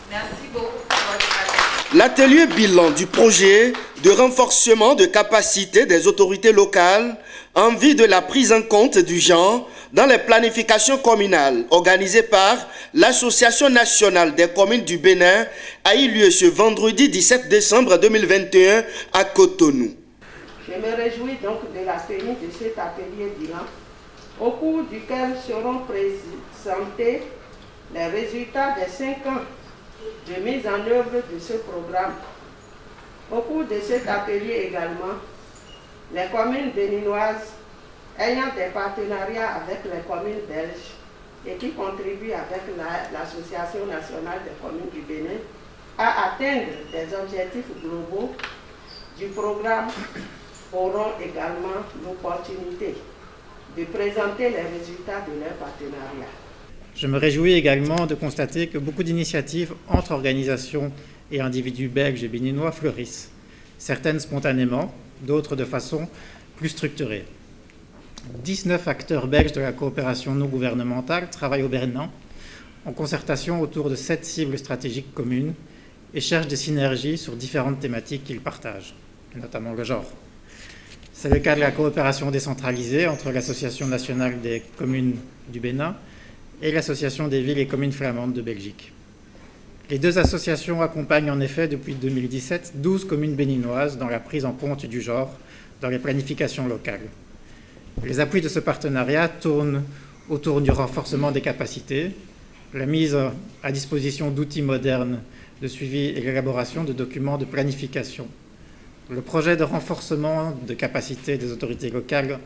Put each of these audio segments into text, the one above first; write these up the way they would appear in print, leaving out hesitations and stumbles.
Merci beaucoup pour votre attention. L'atelier bilan du projet de renforcement de capacité des autorités locales en vue de la prise en compte du genre dans les planifications communales organisé par l'Association nationale des communes du Bénin a eu lieu ce vendredi 17 décembre 2021 à Cotonou. Je me réjouis donc de la tenue de cet atelier bilan au cours duquel seront présentés les résultats des 5 ans de mise en œuvre de ce programme. Au cours de cet atelier également, les communes béninoises ayant des partenariats avec les communes belges et qui contribuent avec l'Association nationale des communes du Bénin à atteindre des objectifs globaux du programme auront également l'opportunité de présenter les résultats de leur partenariat. Je me réjouis également de constater que beaucoup d'initiatives entre organisations et individus belges et béninois fleurissent, certaines spontanément, d'autres de façon plus structurée. 19 acteurs belges de la coopération non gouvernementale travaillent au Bénin en concertation autour de 7 cibles stratégiques communes et cherchent des synergies sur différentes thématiques qu'ils partagent, notamment le genre. C'est le cas de la coopération décentralisée entre l'Association nationale des communes du Bénin et l'Association des villes et communes flamandes de Belgique. Les deux associations accompagnent en effet depuis 2017 12 communes béninoises dans la prise en compte du genre dans les planifications locales. Les appuis de ce partenariat tournent autour du renforcement des capacités, la mise à disposition d'outils modernes de suivi et l'élaboration de documents de planification, le projet de renforcement de capacités des autorités locales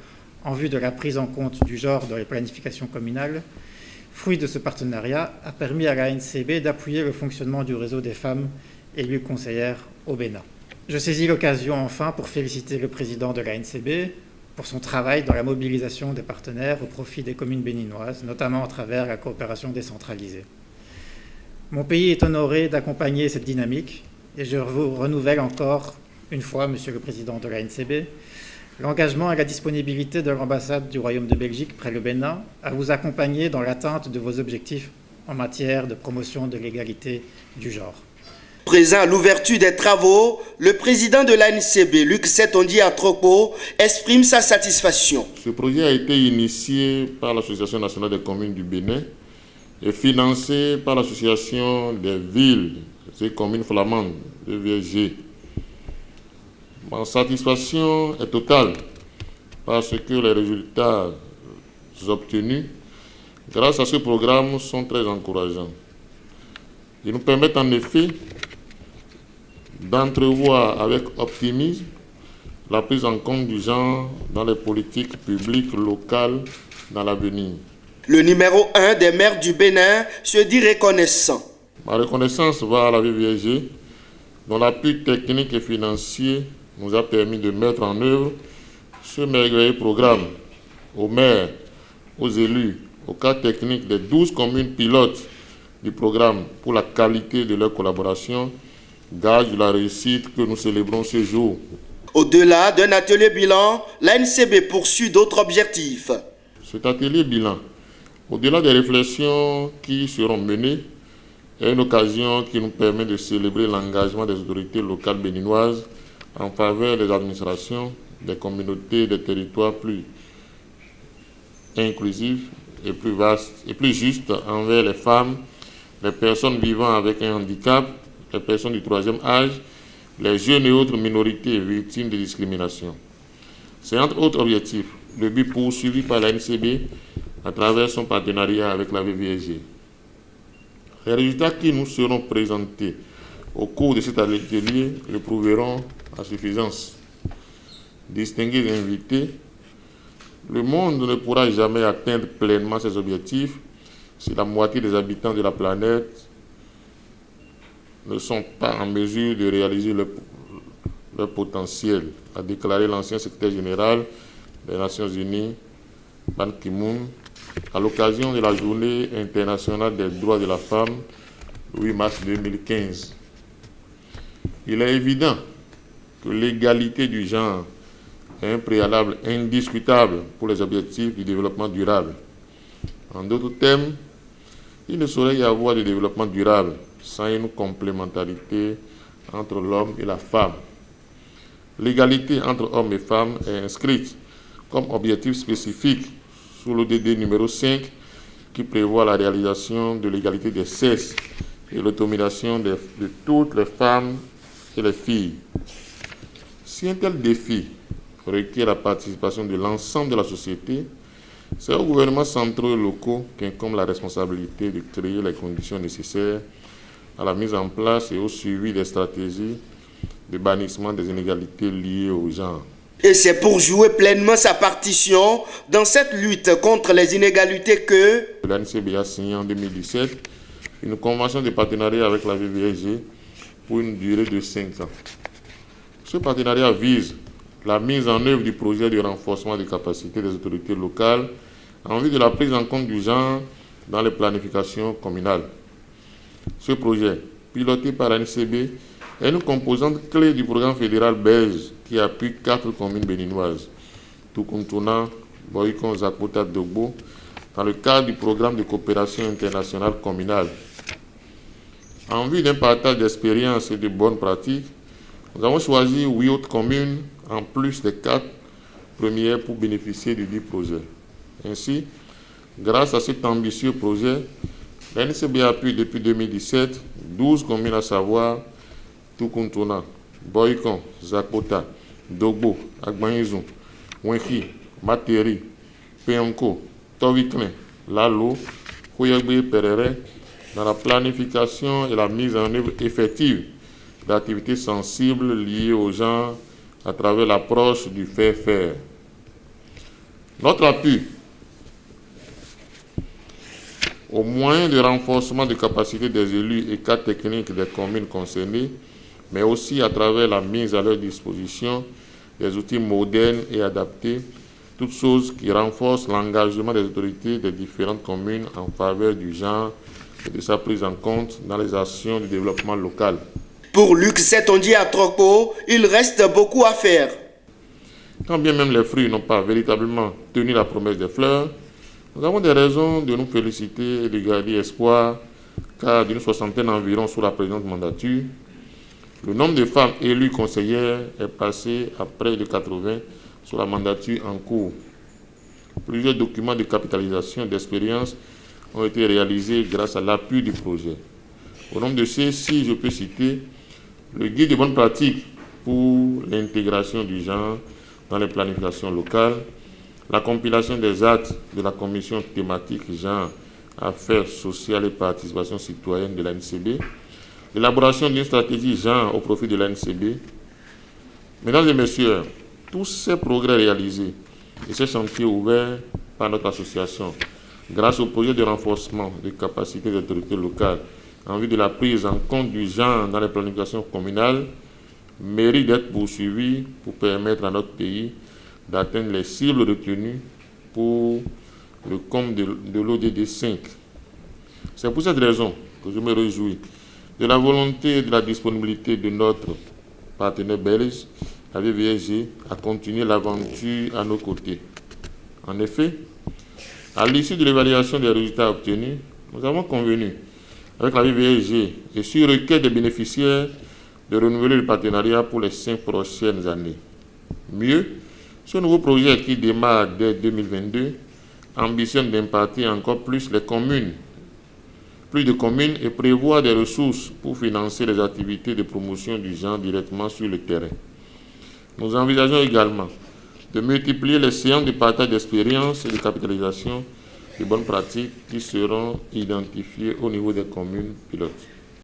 en vue de la prise en compte du genre dans les planifications communales, fruit de ce partenariat, a permis à l'ANCB d'appuyer le fonctionnement du réseau des femmes élues conseillères au Bénin. Je saisis l'occasion enfin pour féliciter le président de l'ANCB pour son travail dans la mobilisation des partenaires au profit des communes béninoises, notamment à travers la coopération décentralisée. Mon pays est honoré d'accompagner cette dynamique et je vous renouvelle encore une fois, Monsieur le Président de l'ANCB, l'engagement et la disponibilité de l'ambassade du Royaume de Belgique près le Bénin à vous accompagner dans l'atteinte de vos objectifs en matière de promotion de l'égalité du genre. Présent à l'ouverture des travaux, le président de l'ANCB, Luc Setondi Atropo, exprime sa satisfaction. Ce projet a été initié par l'Association nationale des communes du Bénin et financé par l'Association des villes et communes flamandes, EVG. Ma satisfaction est totale parce que les résultats obtenus grâce à ce programme sont très encourageants. Ils nous permettent en effet d'entrevoir avec optimisme la prise en compte du genre dans les politiques publiques locales dans l'avenir. Le numéro 1 des maires du Bénin se dit reconnaissant. Ma reconnaissance va à la VVG, dont l'appui technique et financier nous a permis de mettre en œuvre ce merveilleux programme aux maires, aux élus, aux cas techniques des 12 communes pilotes du programme pour la qualité de leur collaboration, gage de la réussite que nous célébrons ce jour. Au-delà d'un atelier bilan, l'ANCB poursuit d'autres objectifs. Cet atelier bilan, au-delà des réflexions qui seront menées, est une occasion qui nous permet de célébrer l'engagement des autorités locales béninoises en faveur des administrations, des communautés, des territoires plus inclusifs et plus vastes et plus justes envers les femmes, les personnes vivant avec un handicap, les personnes du troisième âge, les jeunes et autres minorités victimes de discrimination. C'est entre autres objectifs le but poursuivi par l'ANCB à travers son partenariat avec la VVG. Les résultats qui nous seront présentés au cours de cet atelier le prouveront à suffisance. Distingués invités, le monde ne pourra jamais atteindre pleinement ses objectifs si la moitié des habitants de la planète ne sont pas en mesure de réaliser leur potentiel, a déclaré l'ancien secrétaire général des Nations Unies, Ban Ki-moon, à l'occasion de la Journée internationale des droits de la femme, le 8 mars 2015. Il est évident que l'égalité du genre est un préalable indiscutable pour les objectifs du développement durable. En d'autres termes, il ne saurait y avoir de développement durable sans une complémentarité entre l'homme et la femme. L'égalité entre hommes et femmes est inscrite comme objectif spécifique sous l'ODD numéro 5 qui prévoit la réalisation de l'égalité des sexes et l'autonomisation de toutes les femmes et les filles. Si un tel défi requiert la participation de l'ensemble de la société, c'est aux gouvernements centraux et locaux qu'incombe la responsabilité de créer les conditions nécessaires à la mise en place et au suivi des stratégies de bannissement des inégalités liées au genre. Et c'est pour jouer pleinement sa partition dans cette lutte contre les inégalités que l'ANCB a signé en 2017 une convention de partenariat avec la VVSG pour une durée de 5 ans. Ce partenariat vise la mise en œuvre du projet de renforcement des capacités des autorités locales en vue de la prise en compte du genre dans les planifications communales. Ce projet, piloté par l'ANCB, est une composante clé du programme fédéral belge qui appuie 4 communes béninoises, Tukuntuna, Boycon, Zakota, Dogbo, dans le cadre du programme de coopération internationale communale. En vue d'un partage d'expériences et de bonnes pratiques, nous avons choisi 8 autres communes en plus des 4 premières pour bénéficier du dit projet. Ainsi, grâce à cet ambitieux projet, l'ANCB appuie depuis 2017 12 communes à savoir Tukuntuna, Boycon, Zakota, Dogbo, Agbanizou, Wenki, Materi, Peonko, Toviklen, Lalo, Koyagbe, Perere, dans la planification et la mise en œuvre effective d'activités sensibles liées au genre à travers l'approche du faire-faire. Notre appui aux moyens de renforcement des capacités des élus et cas techniques des communes concernées, mais aussi à travers la mise à leur disposition des outils modernes et adaptés, toutes choses qui renforcent l'engagement des autorités des différentes communes en faveur du genre et de sa prise en compte dans les actions de développement local. pour Luc Setondier à Troco, il reste beaucoup à faire. Quand bien même les fruits n'ont pas véritablement tenu la promesse des fleurs, nous avons des raisons de nous féliciter et de garder espoir, car d'une 60aine environ sous la présente mandature, le nombre de femmes élues conseillères est passé à près de 80 sous la mandature en cours. Plusieurs documents de capitalisation d'expérience ont été réalisés grâce à l'appui du projet. Au nombre de ceux-ci, je peux citer le guide de bonnes pratiques pour l'intégration du genre dans les planifications locales, la compilation des actes de la commission thématique genre, affaires sociales et participation citoyenne de l'ANCB, l'élaboration d'une stratégie genre au profit de l'ANCB. Mesdames et messieurs, tous ces progrès réalisés et ces chantiers ouverts par notre association, grâce au projet de renforcement des capacités des autorités locales en vue de la prise en compte du genre dans les planifications communales, méritent d'être poursuivis pour permettre à notre pays d'atteindre les cibles retenues pour le compte de l'ODD 5. C'est pour cette raison que je me réjouis de la volonté et de la disponibilité de notre partenaire belge, la VVSG, à continuer l'aventure à nos côtés. En effet, à l'issue de l'évaluation des résultats obtenus, nous avons convenu avec la VVSG et sur requête des bénéficiaires de renouveler le partenariat pour les 5 prochaines années. Mieux, ce nouveau projet qui démarre dès 2022 ambitionne d'impartir encore plus de communes et prévoit des ressources pour financer les activités de promotion du genre directement sur le terrain. Nous envisageons également de multiplier les séances de partage d'expériences et de capitalisation de bonnes pratiques qui seront identifiées au niveau des communes pilotes.